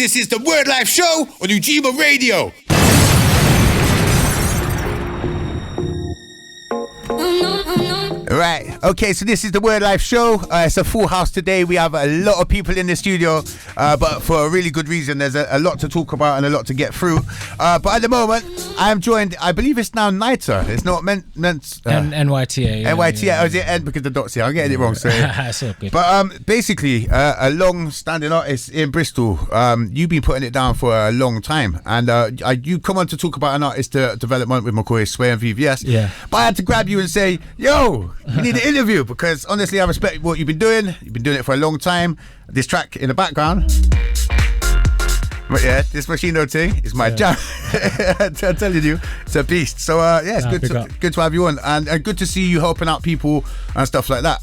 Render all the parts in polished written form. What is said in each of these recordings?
This is the Wordlife show on Ujima Radio. Right, okay, so this is the Wordlife show. It's a full house today. We have a lot of people in the studio, but for a really good reason. There's a lot to talk about and a lot to get through. But at the moment, I am joined, I believe it's now N.Y.T.A. It's not N.Y.T.A. N.Y.T.A. Yeah. Oh, is it N because the dot's here? I'm getting it wrong. So. It's all good. But basically, a long-standing artist in Bristol. You've been putting it down for a long time. And you come on to talk about an artist development with McCoy, Sway and VVS. Yeah. But I had to grab you and say, yo, you need an interview because honestly, I respect what you've been doing. You've been doing it for a long time. This track in the background. But yeah, this Machino thing is my jam. I'm telling you, it's a beast. So it's good to have you on and good to see you helping out people and stuff like that.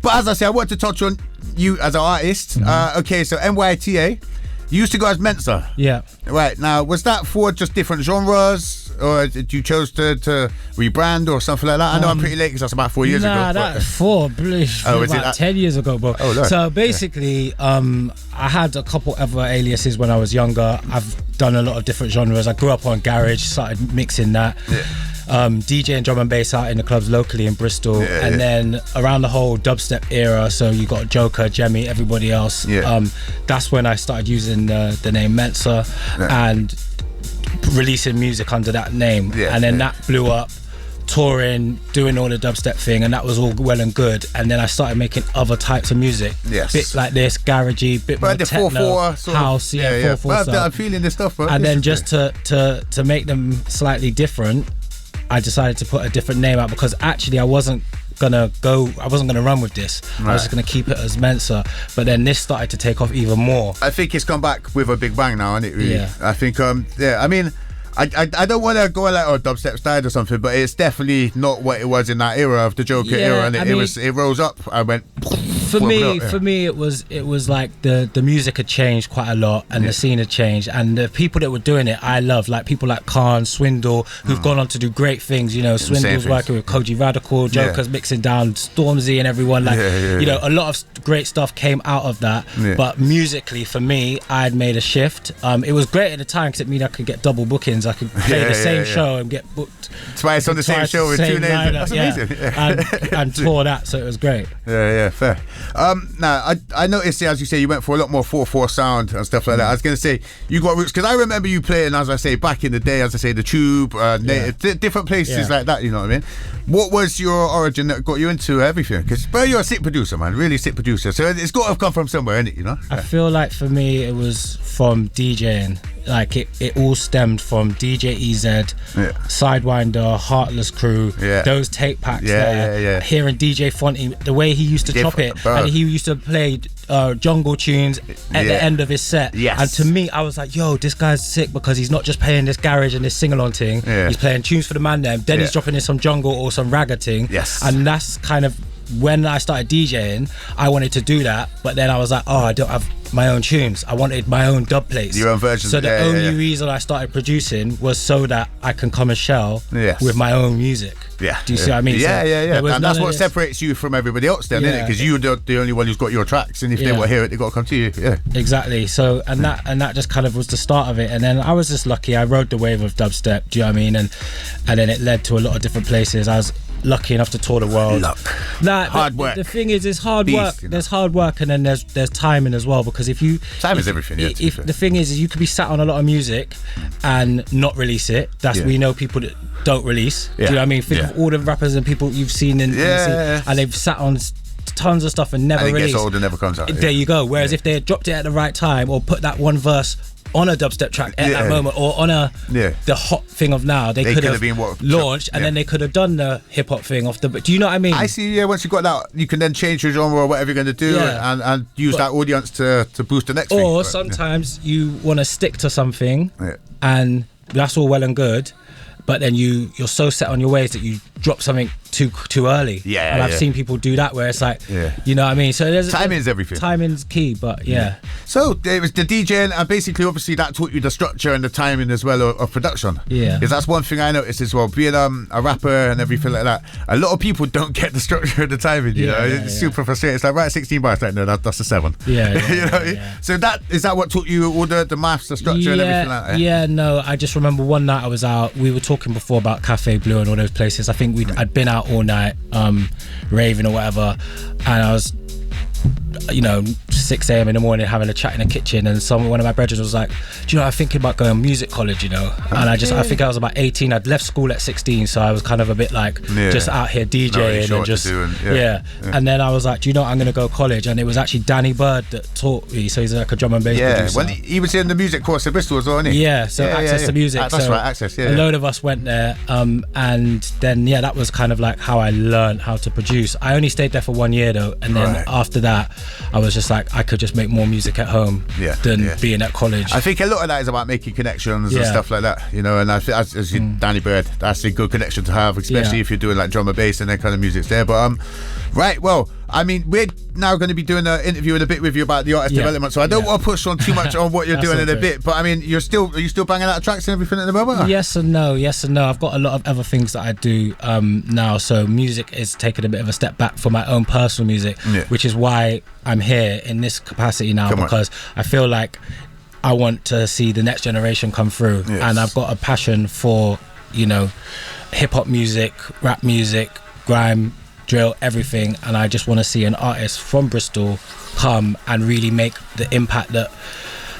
But as I say, I wanted to touch on you as an artist. Okay, so N.Y.T.A. You used to go as MENSAH. Yeah. Right, now, was that for just different genres? Or did you chose to rebrand or something like that? I know I'm pretty late because that's about 4 years ago. Nah, that's about 10 years ago, bro. Oh, Lord. So basically, I had a couple other aliases when I was younger. I've done a lot of different genres. I grew up on garage, started mixing that. Yeah. DJ and drum and bass out in the clubs locally in Bristol, then around the whole dubstep era, so you got Joker, Jemmy, everybody else. That's when I started using the name MENSAH and releasing music under that name, and then that blew up, touring, doing all the dubstep thing, and that was all well and good. And then I started making other types of music, bit like this, garagey, bit more techno, 4/4 house, 4/4 stuff. I'm feeling this stuff, bro. And then just to make them slightly different, I decided to put a different name out because actually I wasn't gonna run with this. Right. I was just gonna keep it as MENSAH, but then this started to take off even more. I think it's come back with a big bang now, isn't it? Really? Yeah. I think I mean, I don't want to go like dubstep style or something, but it's definitely not what it was in that era of the Joker era, and it rose up. I went. For me, it was like the music had changed quite a lot, and the scene had changed, and the people that were doing it, I love, like people like Khan, Swindle, who've gone on to do great things. You know, Swindle's working with Koji Radical, Joker's mixing down Stormzy and everyone. Like, you know, a lot of great stuff came out of that. Yeah. But musically, for me, I had made a shift. It was great at the time because it meant I could get double bookings. I could play the same show and get booked twice on the same show with two names. That's amazing. And tour that, so it was great. Yeah, fair. Now I noticed, as you say, you went for a lot more 4/4 sound and stuff like that. I was going to say you got roots because I remember you playing, as I say, back in the day, as I say, the Tube, different places like that. You know what I mean? What was your origin that got you into everything? Because you're a sick producer, man, really sick producer. So it's got to have come from somewhere, innit? You know? I feel like for me it was from DJing. Like it all stemmed from DJ EZ, Sidewinder, Heartless Crew, those tape packs there. Hearing DJ Fonty, the way he used to chop it, and he used to play jungle tunes at the end of his set. Yes. And to me, I was like, yo, this guy's sick because he's not just playing this garage and this sing-along thing. He's playing tunes for the man there. Then he's dropping in some jungle or some ragga thing. Yes. And that's kind of when I started DJing, I wanted to do that, but then I was like, I don't have my own tunes. I wanted my own dub plates. Your own versions. So the only reason I started producing was so that I can come and shell with my own music. Yeah. Do you see what I mean? Yeah. And that's what separates you from everybody else then, isn't it? Because you're the only one who's got your tracks, and if they want to hear it, they got to come to you. Yeah. Exactly. So and that just kind of was the start of it. And then I was just lucky. I rode the wave of dubstep. Do you know what I mean? And then it led to a lot of different places. I was lucky enough to tour the world. Hard work. The thing is, it's hard work. You know? There's hard work, and then there's timing as well. Because if you time is everything. If the thing is you could be sat on a lot of music and not release it. We know people that don't release. Do you know what I mean? Think of all the rappers and people you've seen and they've sat on tons of stuff and never released. It gets old and never comes out. There you go. Whereas if they had dropped it at the right time or put that one verse on a dubstep track at that moment or on the hot thing of now, they could have been launched and then they could have done the hip hop thing off the. But do you know what I mean? I see. Once you got that, you can then change your genre or whatever you're going to do and use that audience to boost the next thing. Or sometimes you want to stick to something and that's all well and good, but then you're so set on your ways that you drop something too early. Yeah, and I've seen people do that where it's like, Yeah. you know what I mean. So there's timing is everything. Timing's key, but yeah. So there was the DJing, and basically, obviously, that taught you the structure and the timing as well of production. Yeah, because that's one thing I noticed as well. Being a rapper and everything like that, a lot of people don't get the structure and the timing. You know, it's super frustrating. It's like, right, 16 bars, like, no, that's a 7. Yeah, you know. So is that what taught you all the maths, the structure, and everything like that? Yeah, no. I just remember one night I was out. We were talking before about Cafe Blue and all those places. I think I'd been out all night, raving or whatever, and I was, 6 a.m. in the morning having a chat in the kitchen, and one of my brethren was like, do you know, I'm thinking about going to music college, and I think I was about 18. I'd left school at 16, so I was kind of a bit like just out here DJing and just and then I was like, do you know what, I'm going to go college, and it was actually Danny Bird that taught me. So he's like a drum and bass producer. Well, he was in the music course at Bristol as well, wasn't he? Access to music. That's right, Access. A load of us went there, and then that was kind of like how I learned how to produce. I only stayed there for 1 year though, and then after that I was just like, I could just make more music at home than being at college. I think a lot of that is about making connections and stuff like that, and I think as Danny Bird, that's a good connection to have, especially if you're doing like drum and bass and that kind of music's there. But right, well, I mean, we're now going to be doing an interview in a bit with you about the artist development, so I don't want to push on too much on what you're doing in a bit, but I mean, are you still banging out tracks and everything at the moment? Yes and no. I've got a lot of other things that I do now, so music is taking a bit of a step back for my own personal music, which is why I'm here in this capacity now, because I feel like I want to see the next generation come through, and I've got a passion for, hip-hop music, rap music, grime, drill, everything, and I just want to see an artist from Bristol come and really make the impact that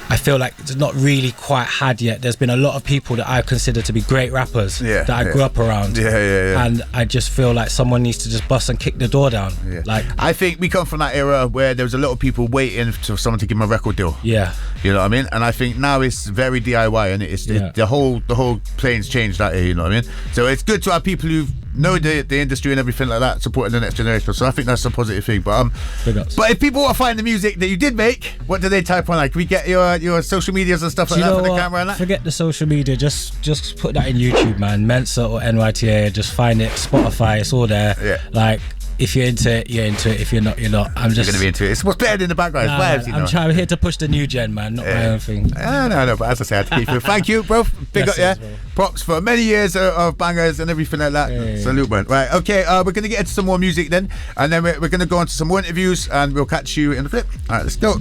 I feel like it's not really quite had yet. There's been a lot of people that I consider to be great rappers that I grew up around, and I just feel like someone needs to just bust and kick the door down. Like, I think we come from that era where there was a lot of people waiting for someone to give them a record deal. You know what I mean? And I think now it's very DIY, and it's the whole plane's changed that year. You know what I mean? So it's good to have people who know the industry and everything like that supporting the next generation. So I think that's a positive thing. But if people want to find the music that you did make, what do they type on? Like, can we get your social medias and stuff like that for the camera and that? Forget the social media. Just put that in YouTube, man. MENSAH or N.Y.T.A. Just find it. Spotify. It's all there. Like, if you're into it, you're into it. If you're not, you're not. I'm just going to be into it. It's what's playing in the background. I'm here to push the new gen, man, not my own thing. No, but as I said, I have to keep it. Thank you, bro. Big up, well. Props for many years of bangers and everything like that. Salute, man. Right, okay, we're going to get into some more music then, and then we're going to go on to some more interviews, and we'll catch you in the flip. All right, let's go.